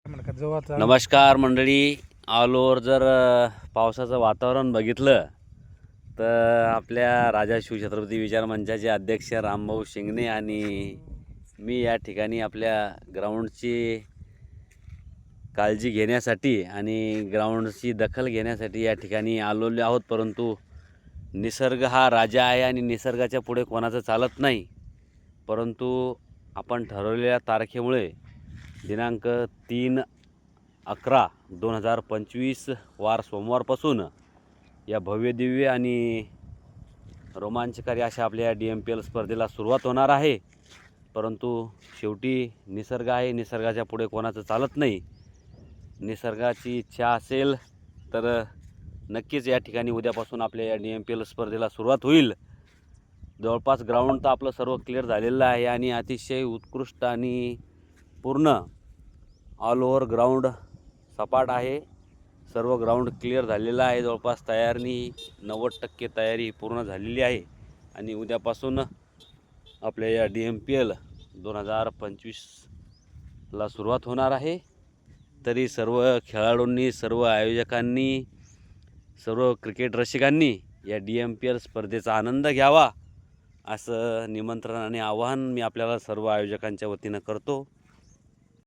नमस्कार मंडळी. All over जर पावसाचं वातावरण बघितलं तर आपल्या राजा शिवछत्रपती विचार मंचाचे अध्यक्ष रामभाऊ शिंगणे आणि मी या ठिकाणी आपल्या ग्राउंडची काळजी घेण्यासाठी आणि ग्राउंडची दखल घेण्यासाठी या ठिकाणी आलेलो आहोत. परंतु निसर्ग हा राजा आहे आणि निसर्गाच्या पुढे कोणाचं चालत नाही. परंतु आपण ठरवलेल्या तारखेमुळे दिनांक 3/11/2025 वार सोमवारपासून या भव्यदिव्य आणि रोमांचकारी अशा आपल्या DMPL स्पर्धेला सुरुवात होणार आहे. परंतु शेवटी निसर्ग आहे, निसर्गाच्या पुढे कोणाचं चालत नाही. निसर्गाची इच्छा असेल तर नक्कीच या ठिकाणी उद्यापासून आपल्या या DMPL स्पर्धेला सुरुवात होईल. जवळपास ग्राउंड तर आपलं सर्व क्लिअर झालेलं आहे आणि अतिशय उत्कृष्ट आणि पूर्ण ऑल ओव्हर ग्राउंड सपाट आहे. सर्व ग्राउंड क्लिअर झालेलं आहे. जवळपास तयारी 90% तयारी पूर्ण झालेली आहे आणि उद्यापासून आपल्या या DMPL 2025ला सुरुवात होणार आहे. तरी सर्व खेळाडूंनी, सर्व आयोजकांनी, सर्व क्रिकेट रसिकांनी या DMPL स्पर्धेचा आनंद घ्यावा असं निमंत्रण आणि आवाहन मी आपल्याला सर्व आयोजकांच्या वतीनं करतो.